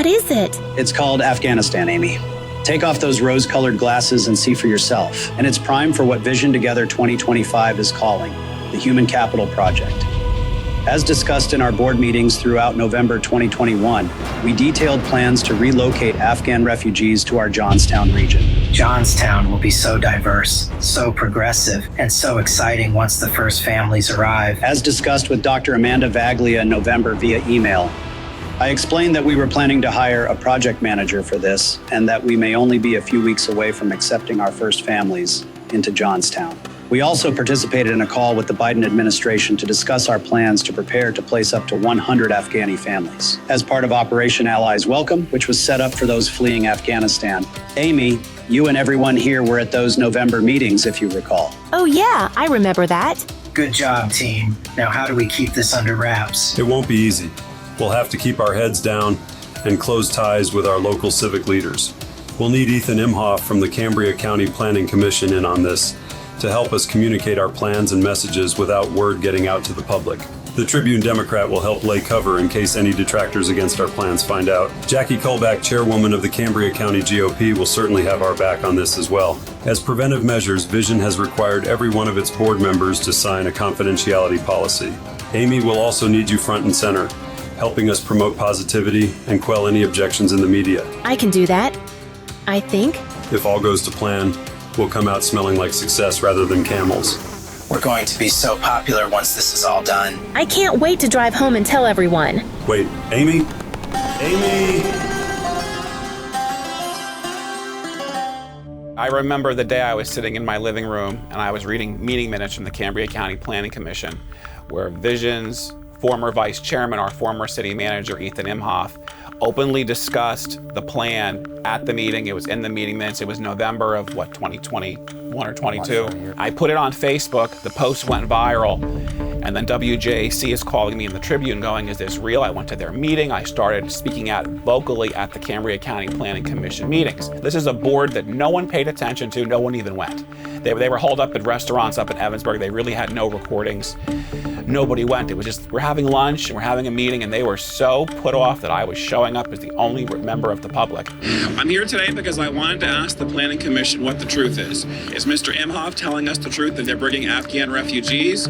is it? It's called Afghanistan, Amy. Take off those rose-colored glasses and see for yourself. And it's prime for what Vision Together 2025 is calling the Human Capital Project. As discussed in our board meetings throughout November 2021, we detailed plans to relocate Afghan refugees to our Johnstown region. Johnstown will be so diverse, so progressive, and so exciting once the first families arrive. As discussed with Dr. Amanda Vaglia in November via email, I explained that we were planning to hire a project manager for this and that we may only be a few weeks away from accepting our first families into Johnstown. We also participated in a call with the Biden administration to discuss our plans to prepare to place up to 100 Afghani families as part of Operation Allies Welcome, which was set up for those fleeing Afghanistan. Amy, you and everyone here were at those November meetings, if you recall. Oh yeah, I remember that. Good job, team. Now how do we keep this under wraps? It won't be easy. We'll have to keep our heads down and close ties with our local civic leaders. We'll need Ethan Imhoff from the Cambria County Planning Commission in on this to help us communicate our plans and messages without word getting out to the public. The Tribune Democrat will help lay cover in case any detractors against our plans find out. Jackie Colback, chairwoman of the Cambria County GOP, will certainly have our back on this as well. As preventive measures, Vision has required every one of its board members to sign a confidentiality policy. Amy will also need you front and center, helping us promote positivity and quell any objections in the media. I can do that, I think. If all goes to plan, we'll come out smelling like success rather than camels. We're going to be so popular once this is all done. I can't wait to drive home and tell everyone. Wait, Amy? Amy! I remember the day I was sitting in my living room and I was reading meeting minutes from the Cambria County Planning Commission, where Vision's former vice chairman, our former city manager, Ethan Imhoff, openly discussed the plan at the meeting. It was in the meeting minutes. It was November of 2021 or 22. I put it on Facebook. The post went viral. And then WJAC is calling me in the Tribune going, is this real? I went to their meeting. I started speaking out vocally at the Cambria County Planning Commission meetings. This is a board that no one paid attention to. No one even went. They were holed up at restaurants up in Evansburg. They really had no recordings. Nobody went. It was just, we're having lunch and we're having a meeting, and they were so put off that I was showing up as the only member of the public. I'm here today because I wanted to ask the Planning Commission what the truth is. Is Mr. Imhoff telling us the truth that they're bringing Afghan refugees?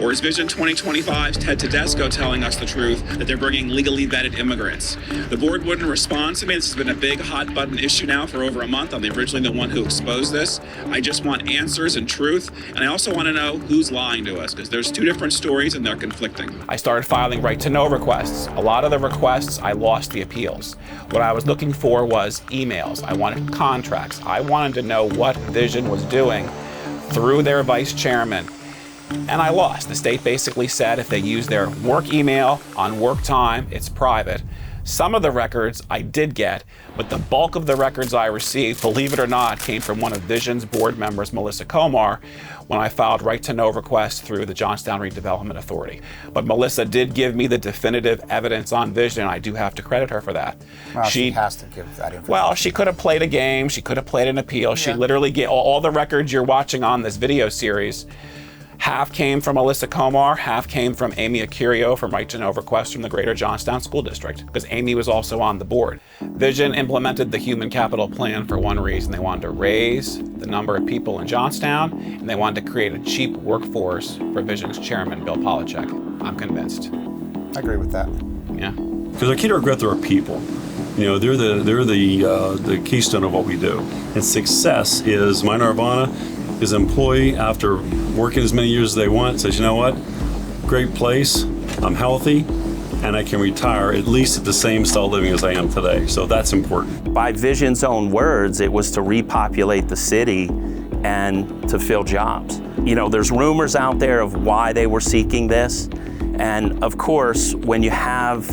Or is Vision 2025's Ted Tedesco telling us the truth that they're bringing legally vetted immigrants? The board wouldn't respond to me. This has been a big hot button issue now for over a month. I'm originally the one who exposed this. I just want answers and truth. And I also want to know who's lying to us, because there's two different stories and they're conflicting. I started filing right to know requests. A lot of the requests, I lost the appeals. What I was looking for was emails. I wanted contracts. I wanted to know what Vision was doing through their vice chairman. And I lost. The state basically said if they use their work email on work time, it's private. Some of the records I did get, but the bulk of the records I received, believe it or not, came from one of Vision's board members, Melissa Komar, when I filed right to know requests through the Johnstown Redevelopment Authority. But Melissa did give me the definitive evidence on Vision, and I do have to credit her for that. Well, she has to give that information. Well, she could have played a game. She could have played an appeal. Yeah. She literally gave all the records you're watching on this video series. Half came from Melissa Komar, half came from Amy Acurio from Right to Know requests from the Greater Johnstown School District, because Amy was also on the board. Vision implemented the Human Capital Plan for one reason. They wanted to raise the number of people in Johnstown, and they wanted to create a cheap workforce for Vision's chairman, Bill Polachek. I'm convinced. I agree with that. Yeah. Because I can't regret there are people. You know, they're the keystone of what we do. And success is my nirvana. His employee, after working as many years as they want, says, you know what, great place, I'm healthy, and I can retire at least at the same style of living as I am today. So that's important. By Vision's own words, it was to repopulate the city and to fill jobs. You know, there's rumors out there of why they were seeking this. And of course, when you have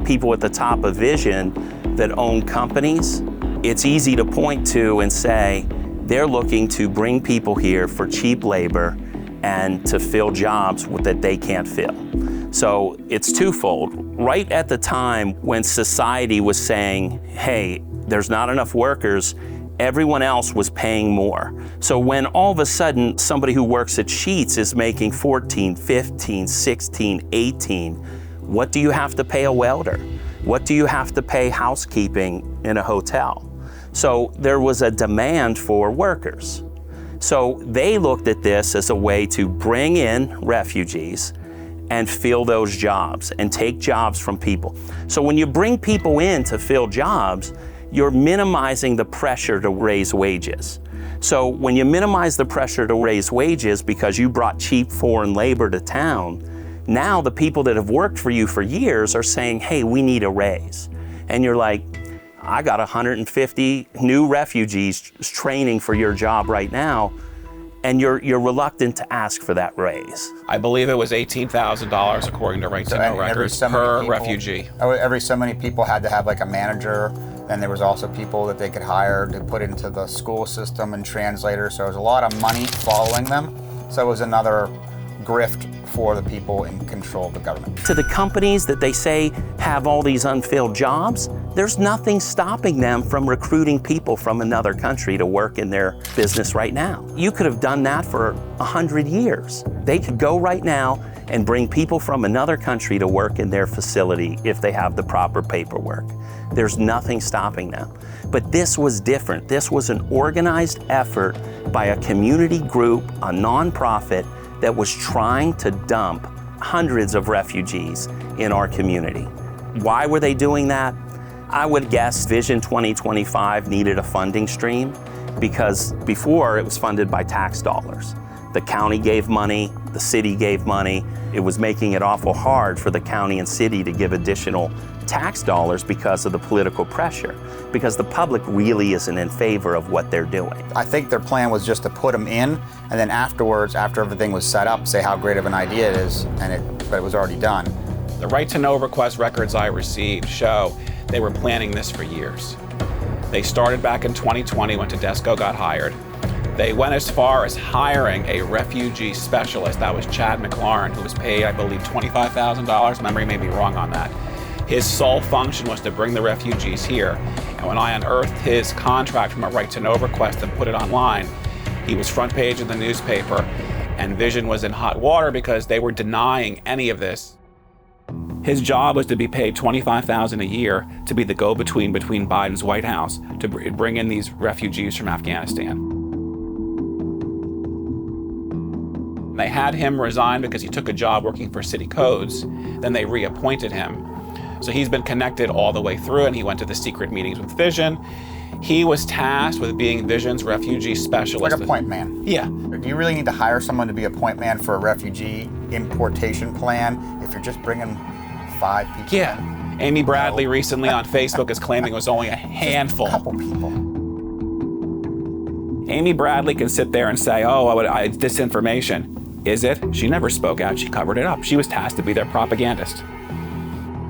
people at the top of Vision that own companies, it's easy to point to and say, they're looking to bring people here for cheap labor and to fill jobs that they can't fill. So it's twofold. Right at the time when society was saying, hey, there's not enough workers, everyone else was paying more. So when all of a sudden somebody who works at Sheetz is making 14, 15, 16, 18, what do you have to pay a welder? What do you have to pay housekeeping in a hotel? So there was a demand for workers. So they looked at this as a way to bring in refugees and fill those jobs and take jobs from people. So when you bring people in to fill jobs, you're minimizing the pressure to raise wages. So when you minimize the pressure to raise wages because you brought cheap foreign labor to town, now the people that have worked for you for years are saying, hey, we need a raise. And you're like, I got 150 new refugees training for your job right now, and you're reluctant to ask for that raise. I believe it was $18,000 according to Right to Know records per refugee. Every so many people had to have like a manager, and there was also people that they could hire to put into the school system and translators, so there was a lot of money following them. So it was another grift for the people in control of the government. To the companies that they say have all these unfilled jobs, there's nothing stopping them from recruiting people from another country to work in their business right now. You could have done that for 100 years. They could go right now and bring people from another country to work in their facility if they have the proper paperwork. There's nothing stopping them. But this was different. This was an organized effort by a community group, a nonprofit, that was trying to dump hundreds of refugees in our community. Why were they doing that? I would guess Vision 2025 needed a funding stream because before it was funded by tax dollars. The county gave money, the city gave money. It was making it awful hard for the county and city to give additional tax dollars because of the political pressure, because the public really isn't in favor of what they're doing. I think their plan was just to put them in, and then afterwards, after everything was set up, say how great of an idea it is, but it was already done. The Right to Know request records I received show they were planning this for years. They started back in 2020 when Tedesco got hired. They went as far as hiring a refugee specialist. That was Chad McLaurin, who was paid, I believe, $25,000. Memory may be wrong on that. His sole function was to bring the refugees here. And when I unearthed his contract from a Right to Know request and put it online, he was front page of the newspaper, and Vision was in hot water because they were denying any of this. His job was to be paid $25,000 a year to be the go-between between Biden's White House to bring in these refugees from Afghanistan. They had him resign because he took a job working for City Codes. Then they reappointed him. So he's been connected all the way through, and he went to the secret meetings with Vision. He was tasked with being Vision's refugee specialist. Like a point man. Yeah. Do you really need to hire someone to be a point man for a refugee importation plan if you're just bringing 5 people? Yeah. Amy Bradley recently on Facebook is claiming it was only a handful. Just a couple people. Amy Bradley can sit there and say, oh, it's disinformation. Is it? She never spoke out. She covered it up. She was tasked to be their propagandist.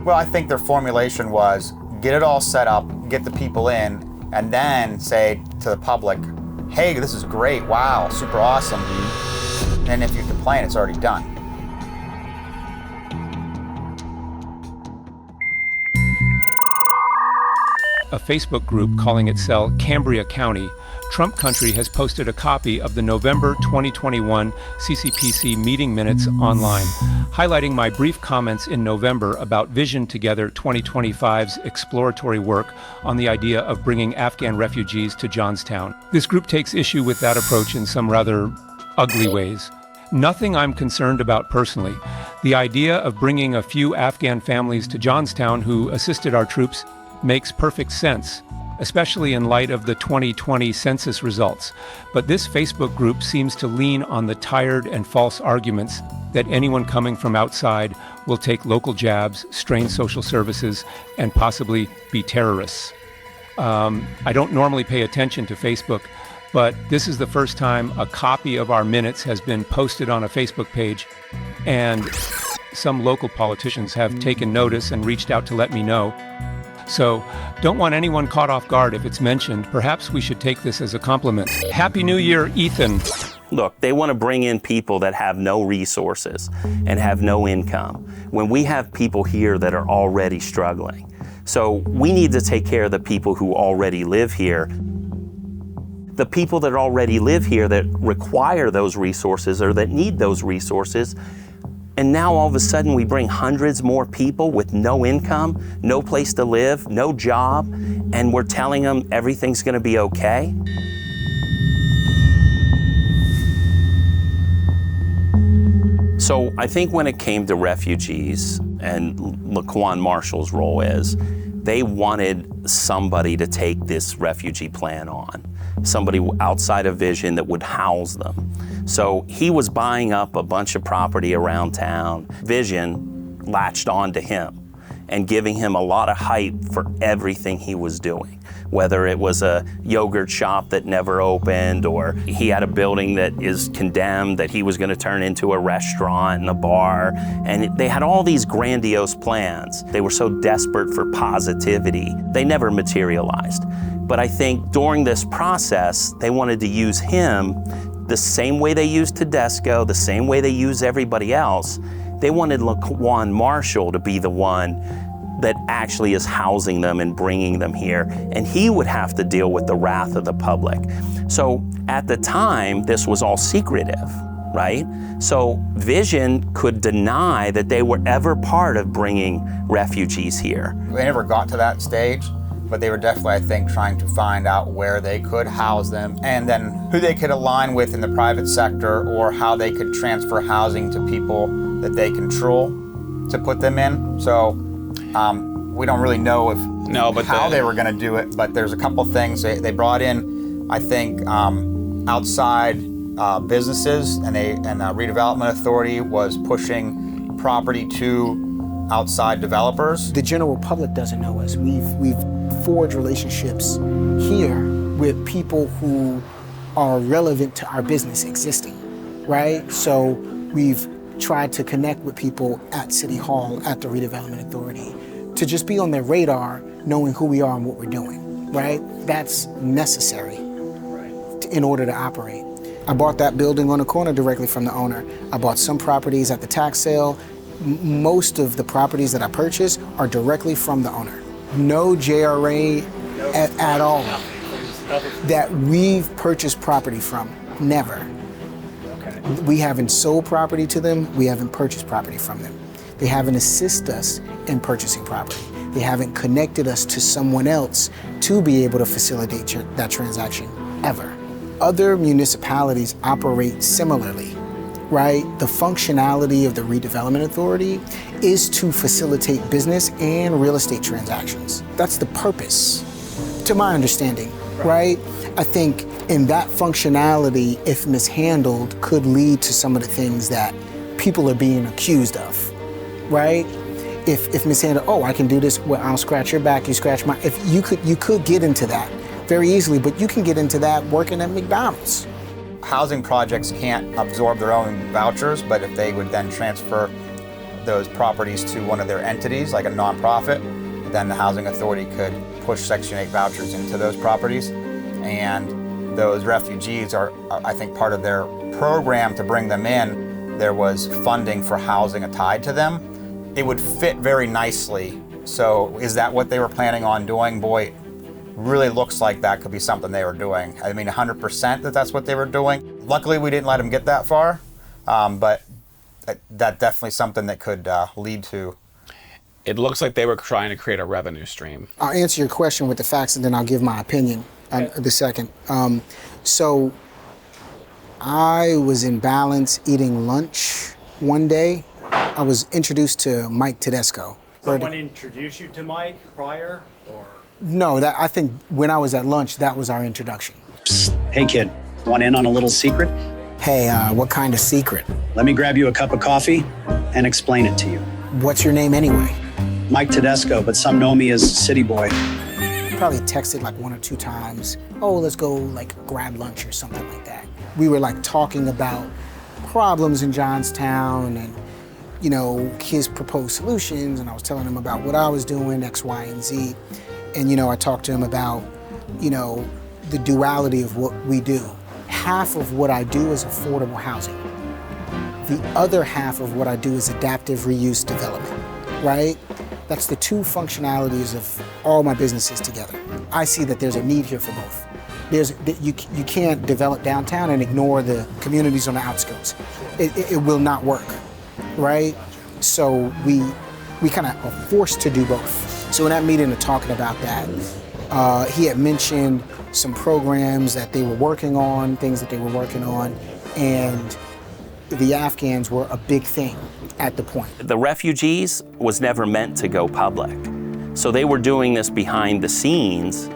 Well, I think their formulation was get it all set up, get the people in, and then say to the public, hey, this is great, wow, super awesome. And if you complain, it's already done. A Facebook group calling itself Cambria County, Trump Country has posted a copy of the November 2021 CCPC meeting minutes online, highlighting my brief comments in November about Vision Together 2025's exploratory work on the idea of bringing Afghan refugees to Johnstown. This group takes issue with that approach in some rather ugly ways. Nothing I'm concerned about personally. The idea of bringing a few Afghan families to Johnstown who assisted our troops makes perfect sense, especially in light of the 2020 census results. But this Facebook group seems to lean on the tired and false arguments that anyone coming from outside will take local jabs, strain social services, and possibly be terrorists. I don't normally pay attention to Facebook, but this is the first time a copy of our minutes has been posted on a Facebook page, and some local politicians have taken notice and reached out to let me know. So, don't want anyone caught off guard if it's mentioned. Perhaps we should take this as a compliment. Happy New Year, Ethan. Look, they want to bring in people that have no resources and have no income, when we have people here that are already struggling. So we need to take care of the people who already live here. The people that already live here that require those resources or that need those resources, And now all of a sudden we bring hundreds more people with no income, no place to live, no job, and we're telling them everything's gonna be okay? So I think when it came to refugees, and Laquan Marshall's role is, they wanted somebody to take this refugee plan on, somebody outside of Vision that would house them. So he was buying up a bunch of property around town. Vision latched on to him and giving him a lot of hype for everything he was doing, whether it was a yogurt shop that never opened, or he had a building that is condemned that he was gonna turn into a restaurant and a bar. And they had all these grandiose plans. They were so desperate for positivity, they never materialized. But I think during this process, they wanted to use him the same way they used Tedesco, the same way they use everybody else. They wanted Laquan Marshall to be the one that actually is housing them and bringing them here, and he would have to deal with the wrath of the public. So at the time, this was all secretive, right? So Vision could deny that they were ever part of bringing refugees here. They never got to that stage, but they were definitely, I think, trying to find out where they could house them and then who they could align with in the private sector, or how they could transfer housing to people that they control to put them in. So we don't really know how they were going to do it, but there's a couple things. They brought in, I think, outside businesses, and Redevelopment Authority was pushing property to outside developers. The general public doesn't know us. We've forged relationships here with people who are relevant to our business existing, right? So we've tried to connect with people at City Hall, at the Redevelopment Authority, to just be on their radar, knowing who we are and what we're doing, right? That's necessary in order to operate. I bought that building on the corner directly from the owner. I bought some properties at the tax sale. Most of the properties that I purchased are directly from the owner. No JRA at all that we've purchased property from, never. We haven't sold property to them, we haven't purchased property from them. They haven't assisted us in purchasing property. They haven't connected us to someone else to be able to facilitate that transaction, ever. Other municipalities operate similarly, right? The functionality of the Redevelopment Authority is to facilitate business and real estate transactions. That's the purpose, to my understanding, right? I think in that functionality, if mishandled, could lead to some of the things that people are being accused of, right? If mishandled, oh, I can do this, well, I'll scratch your back, you scratch my, if you could get into that very easily, but you can get into that working at McDonald's. Housing projects can't absorb their own vouchers, but if they would then transfer those properties to one of their entities, like a nonprofit, then the Housing Authority could push Section 8 vouchers into those properties. And those refugees are, I think, part of their program to bring them in. There was funding for housing tied to them. It would fit very nicely. So is that what they were planning on doing? Boy, really looks like that could be something they were doing. I mean, 100% that that's what they were doing. Luckily, we didn't let them get that far, but that's definitely something that could lead to. It looks like they were trying to create a revenue stream. I'll answer your question with the facts, and then I'll give my opinion the second. So I was in Balance eating lunch one day. I was introduced to Mike Tedesco. Someone introduced you to Mike prior, or? No, I think when I was at lunch, that was our introduction. Psst. Hey kid, want in on a little secret? Hey, what kind of secret? Let me grab you a cup of coffee and explain it to you. What's your name anyway? Mike Tedesco, but some know me as City Boy. Probably texted like 1 or 2 times. Oh, let's go like grab lunch or something like that. We were like talking about problems in Johnstown and, you know, his proposed solutions, and I was telling him about what I was doing, X, Y, and Z. And, you know, I talked to him about, you know, the duality of what we do. Half of what I do is affordable housing. The other half of what I do is adaptive reuse development, right? That's the 2 functionalities of all my businesses together. I see that there's a need here for both. You can't develop downtown and ignore the communities on the outskirts. It will not work, right? So we kind of are forced to do both. So in that meeting, they're talking about that. He had mentioned some programs that they were working on, things that they were working on, and the Afghans were a big thing at the point. The refugees was never meant to go public. So they were doing this behind the scenes,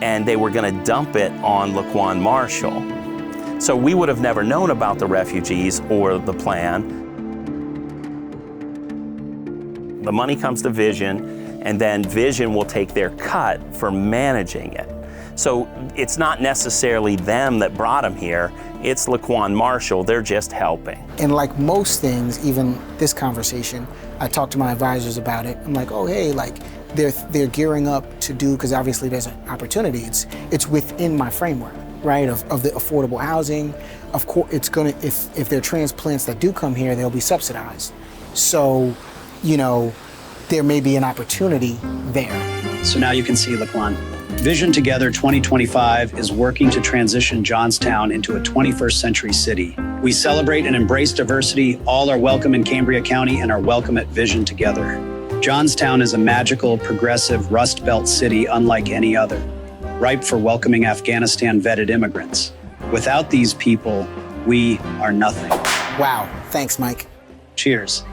and they were going to dump it on Laquan Marshall. So we would have never known about the refugees or the plan. The money comes to Vision, and then Vision will take their cut for managing it. So it's not necessarily them that brought them here, it's Laquan Marshall, they're just helping. And like most things, even this conversation, I talked to my advisors about it. I'm like, oh, hey, like they're gearing up to do, because obviously there's an opportunity. It's within my framework, right, of the affordable housing. Of course, it's gonna, if there are transplants that do come here, they'll be subsidized. So, you know, there may be an opportunity there. So now you can see, Laquan. Vision Together 2025 is working to transition Johnstown into a 21st century city. We celebrate and embrace diversity. All are welcome in Cambria County and are welcome at Vision Together. Johnstown is a magical, progressive Rust Belt city unlike any other, ripe for welcoming Afghanistan vetted immigrants. Without these people, we are nothing. Wow, thanks, Mike. Cheers.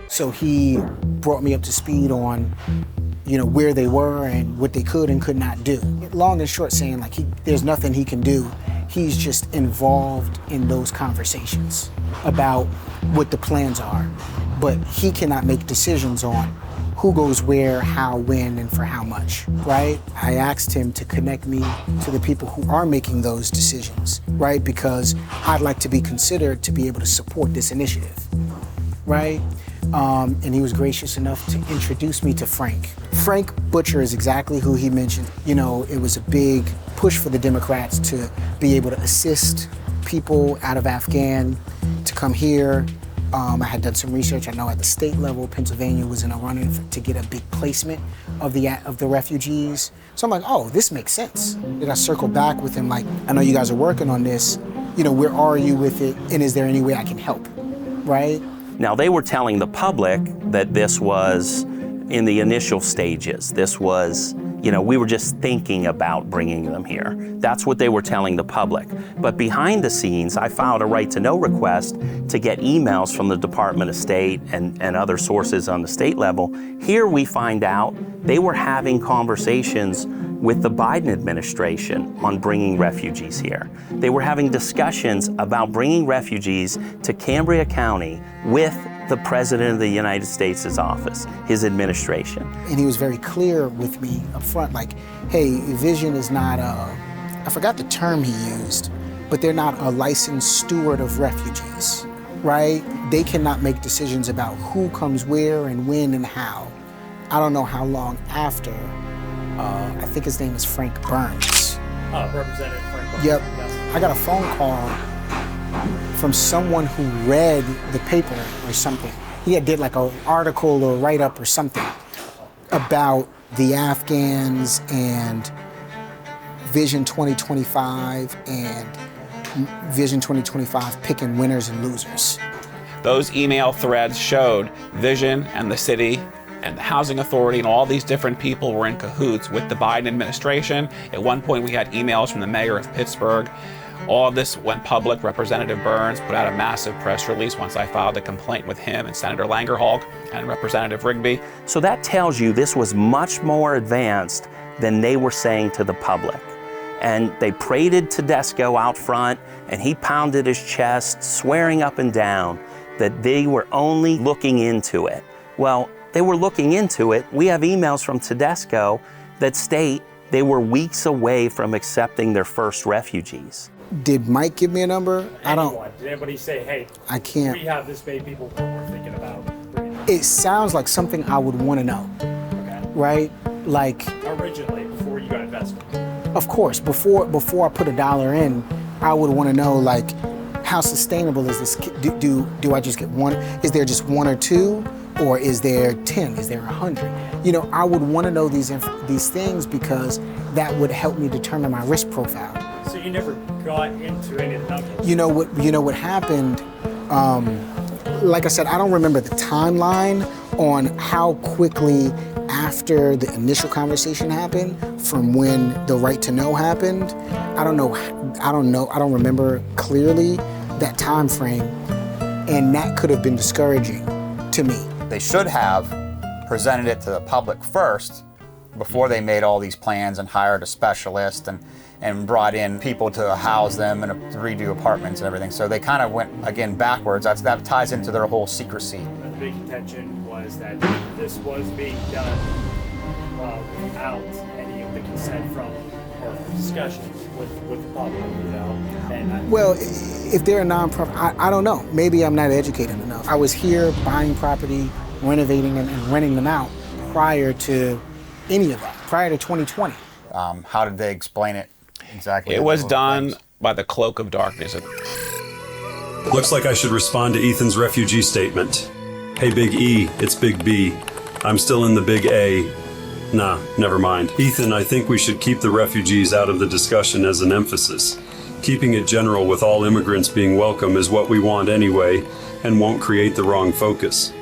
So he brought me up to speed on, you know, where they were and what they could and could not do. Long and short saying, like, there's nothing he can do. He's just involved in those conversations about what the plans are. But he cannot make decisions on who goes where, how, when, and for how much, right? I asked him to connect me to the people who are making those decisions, right? Because I'd like to be considered to be able to support this initiative, right? And he was gracious enough to introduce me to Frank. Frank Butcher is exactly who he mentioned. You know, it was a big push for the Democrats to be able to assist people out of Afghan to come here. I had done some research. I know at the state level, Pennsylvania was in a run-in to get a big placement of the refugees. So I'm like, oh, this makes sense. Then I circled back with him like, I know you guys are working on this. You know, where are you with it? And is there any way I can help, right? Now, they were telling the public that this was in the initial stages. This was, you know, we were just thinking about bringing them here. That's what they were telling the public. But behind the scenes, I filed a right-to-know request to get emails from the Department of State and other sources on the state level. Here we find out they were having conversations with the Biden administration on bringing refugees here. They were having discussions about bringing refugees to Cambria County with the President of the United States' office, his administration. And he was very clear with me up front, like, hey, Vision is not I forgot the term he used, but they're not a licensed steward of refugees, right? They cannot make decisions about who comes where and when and how. I don't know how long after. I think his name is Frank Burns. Representative Frank Burns. Yep. Yes. I got a phone call from someone who read the paper or something. He had did like an article or write-up or something about the Afghans and Vision 2025 and Vision 2025 picking winners and losers. Those email threads showed Vision and the city and the Housing Authority and all these different people were in cahoots with the Biden administration. At one point we had emails from the mayor of Pittsburgh. All of this went public. Representative Burns put out a massive press release once I filed a complaint with him and Senator Langerhalk and Representative Rigby. So that tells you this was much more advanced than they were saying to the public. And they paraded Tedesco out front and he pounded his chest, swearing up and down that they were only looking into it. Well, they were looking into it. We have emails from Tedesco that state they were weeks away from accepting their first refugees. Did Mike give me a number? I don't. Did anybody say, hey, I can't. we have this many people we're thinking about bringing in? It sounds like something I would want to know, Okay. right? Like, Originally, before you got invested. of course, before I put $1 in, I would want to know, like, how sustainable is this? Do I just get one? Is there just one or two? Or is there 10? Is there 100? You know, I would want to know these things because that would help me determine my risk profile. So you never got into any of the numbers? You know what happened? Like I said, I don't remember the timeline on how quickly after the initial conversation happened from when the right to know happened. I don't remember clearly that time frame, and that could have been discouraging to me. They should have presented it to the public first before they made all these plans and hired a specialist and brought in people to house them and redo apartments and everything. So they kind of went, again, backwards. That ties into their whole secrecy. The big contention was that this was being done without any of the consent from or discussions with the public, you know? Well, if they're a nonprofit, I don't know. Maybe I'm not educated enough. I was here buying property, renovating and renting them out prior to any of that, prior to 2020. How did they explain it exactly? It was done by the cloak of darkness. Looks like I should respond to Ethan's refugee statement. Hey, Big E, it's Big B. I'm still in the Big A. Nah, never mind. Ethan, I think we should keep the refugees out of the discussion as an emphasis. Keeping it general with all immigrants being welcome is what we want anyway, and won't create the wrong focus.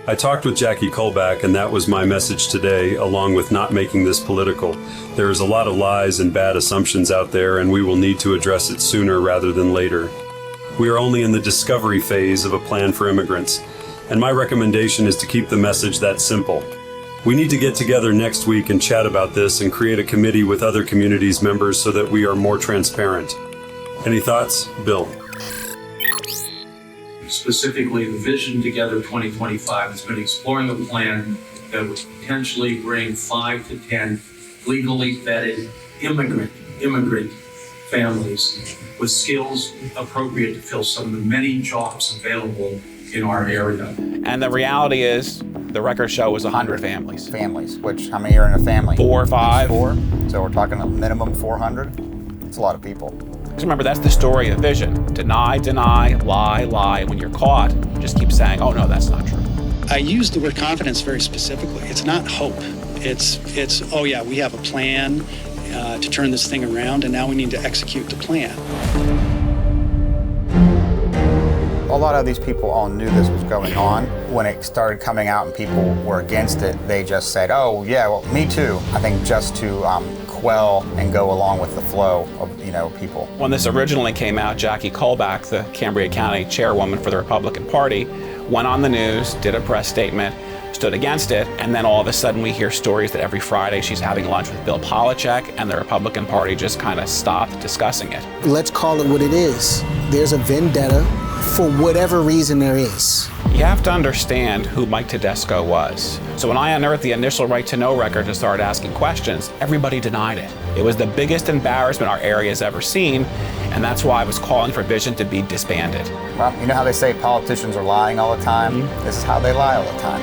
I talked with Jackie Colback, and that was my message today, along with not making this political. There is a lot of lies and bad assumptions out there, and we will need to address it sooner rather than later. We are only in the discovery phase of a plan for immigrants, and my recommendation is to keep the message that simple. We need to get together next week and chat about this and create a committee with other communities members so that we are more transparent. Any thoughts? Bill. Specifically, the Vision Together 2025 has been exploring a plan that would potentially bring 5 to 10 legally vetted immigrant families with skills appropriate to fill some of the many jobs available in our area. And the reality is, the records show was 100 families. Families, which how many are in a family? 4 or 5. 4. So we're talking a minimum 400. It's a lot of people. Because remember, that's the story of Vision. Deny, lie. When you're caught, just keep saying, oh no, that's not true. I use the word confidence very specifically. It's not hope. It's oh yeah, we have a plan to turn this thing around, and now we need to execute the plan. A lot of these people all knew this was going on. When it started coming out and people were against it, they just said, oh yeah, well, me too. I think just to quell and go along with the flow of people. When this originally came out, Jackie Colback, the Cambria County chairwoman for the Republican Party, went on the news, did a press statement, stood against it, and then all of a sudden we hear stories that every Friday she's having lunch with Bill Polachek, and the Republican Party just kind of stopped discussing it. Let's call it what it is. There's a vendetta for whatever reason there is. You have to understand who Mike Tedesco was. So when I unearthed the initial right to know records and started asking questions, everybody denied it. It was the biggest embarrassment our area has ever seen, and that's why I was calling for Vision to be disbanded. Well, you know how they say politicians are lying all the time? This is how they lie all the time.